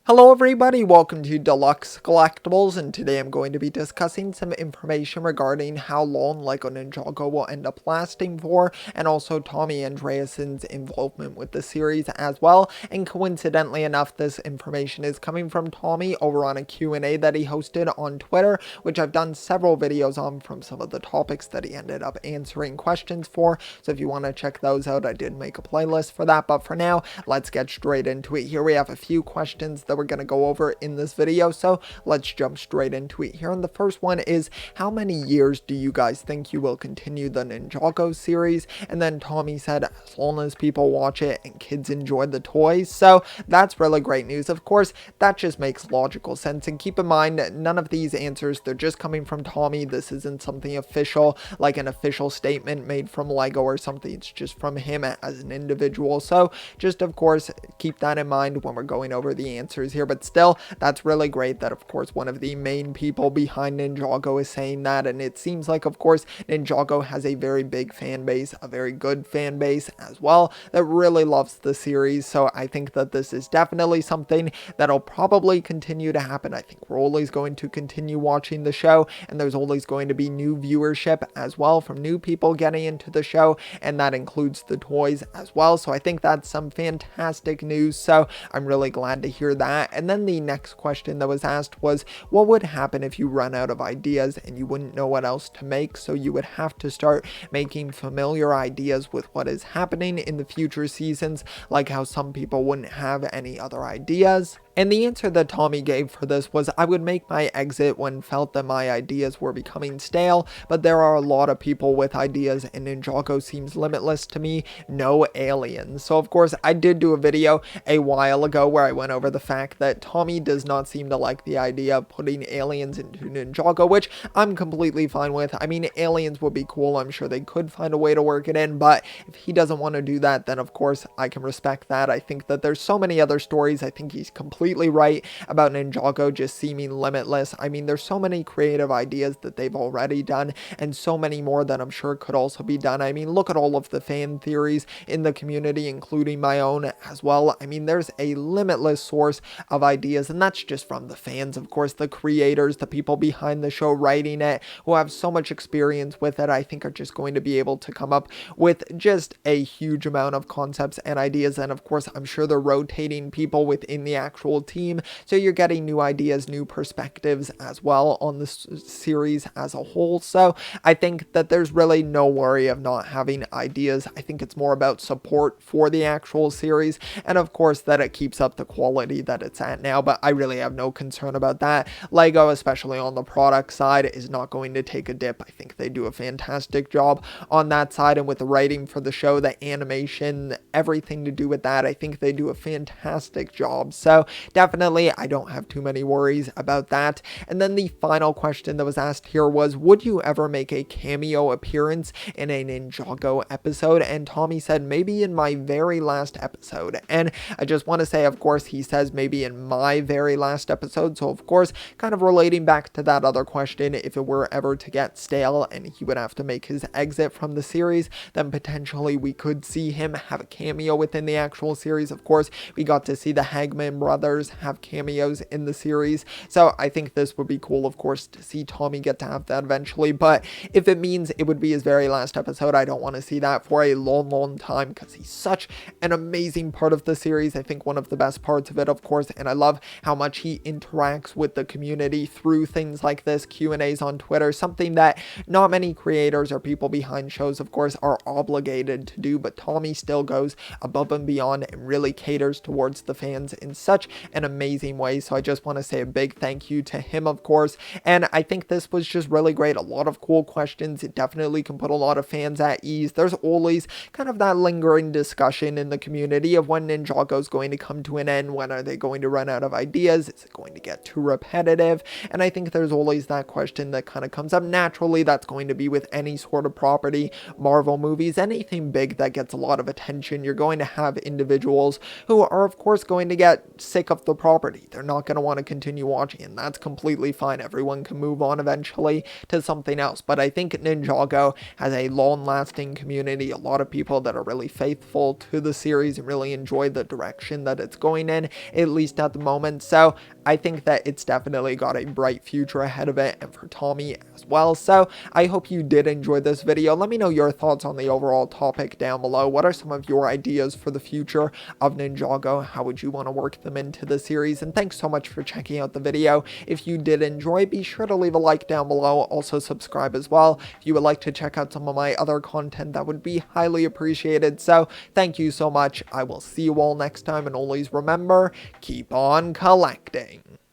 Hello everybody, welcome to Deluxe Collectibles, and today I'm going to be discussing some information regarding how long LEGO Ninjago will end up lasting for, and also Tommy Andreasen's involvement with the series as well. And coincidentally enough, this information is coming from Tommy over on a Q&A that he hosted on Twitter, which I've done several videos on from some of the topics that he ended up answering questions for. So if you want to check those out, I did make a playlist for that, but for now, let's get straight into it. Here we have a few questions that we're going to go over in this video, so let's jump straight into it here. And the first one is, how many years do you guys think you will continue the Ninjago series? And then Tommy said, as long as people watch it and kids enjoy the toys. So that's really great news. Of course, that just makes logical sense, and keep in mind, none of these answers, they're just coming from Tommy. This isn't something official, like an official statement made from LEGO or something. It's just from him as an individual. So just, of course, keep that in mind when we're going over the answers here. But still, that's really great that, of course, one of the main people behind Ninjago is saying that. And it seems like, of course, Ninjago has a very big fan base, a very good fan base as well, that really loves the series. So I think that this is definitely something that'll probably continue to happen. I think we're always going to continue watching the show, and there's always going to be new viewership as well from new people getting into the show, and that includes the toys as well. So I think that's some fantastic news. So I'm really glad to hear that. And then the next question that was asked was, what would happen if you run out of ideas and you wouldn't know what else to make? So you would have to start making familiar ideas with what is happening in the future seasons, like how some people wouldn't have any other ideas. And the answer that Tommy gave for this was, I would make my exit when felt that my ideas were becoming stale, but there are a lot of people with ideas and Ninjago seems limitless to me, no aliens. So of course, I did do a video a while ago where I went over the fact that Tommy does not seem to like the idea of putting aliens into Ninjago, which I'm completely fine with. I mean, aliens would be cool. I'm sure they could find a way to work it in, but if he doesn't want to do that, then of course I can respect that. I think that there's so many other stories. I think he's completely right about Ninjago just seeming limitless. I mean, there's so many creative ideas that they've already done, and so many more that I'm sure could also be done. I mean, look at all of the fan theories in the community, including my own as well. I mean, there's a limitless source of ideas, and that's just from the fans, of course, the creators, the people behind the show writing it, who have so much experience with it. I think are just going to be able to come up with just a huge amount of concepts and ideas. And of course, I'm sure they're rotating people within the actual team, so you're getting new ideas, new perspectives as well on the series as a whole. So I think that there's really no worry of not having ideas. I think it's more about support for the actual series, and of course that it keeps up the quality that it's at now, but I really have no concern about that. LEGO, especially on the product side, is not going to take a dip. I think they do a fantastic job on that side, and with the writing for the show, the animation, everything to do with that, I think they do a fantastic job. So definitely, I don't have too many worries about that. And then the final question that was asked here was, would you ever make a cameo appearance in a Ninjago episode? And Tommy said, maybe in my very last episode. And I just want to say, of course, he says maybe in my very last episode. So of course, kind of relating back to that other question, if it were ever to get stale and he would have to make his exit from the series, then potentially we could see him have a cameo within the actual series. Of course, we got to see the Hagman brothers have cameos in the series, so I think this would be cool, of course, to see Tommy get to have that eventually. But if it means it would be his very last episode, I don't want to see that for a long time, because he's such an amazing part of the series. I think one of the best parts of it, of course, and I love how much he interacts with the community through things like this, Q&As on Twitter, something that not many creators or people behind shows, of course, are obligated to do, but Tommy still goes above and beyond and really caters towards the fans in such an amazing way. So I just want to say a big thank you to him, of course. And I think this was just really great. A lot of cool questions. It definitely can put a lot of fans at ease. There's always kind of that lingering discussion in the community of when Ninjago is going to come to an end. When are they going to run out of ideas? Is it going to get too repetitive? And I think there's always that question that kind of comes up naturally. That's going to be with any sort of property, Marvel movies, anything big that gets a lot of attention. You're going to have individuals who are, of course, going to get sick sick of the property. They're not going to want to continue watching, and that's completely fine. Everyone can move on eventually to something else. But I think Ninjago has a long-lasting community, a lot of people that are really faithful to the series and really enjoy the direction that it's going in, at least at the moment. So I think that it's definitely got a bright future ahead of it, and for Tommy as well. So I hope you did enjoy this video. Let me know your thoughts on the overall topic down below. What are some of your ideas for the future of Ninjago? How would you want to work them into the series? And thanks so much for checking out the video. If you did enjoy, be sure to leave a like down below. Also subscribe as well. If you would like to check out some of my other content, that would be highly appreciated. So thank you so much. I will see you all next time, and always remember, keep on collecting.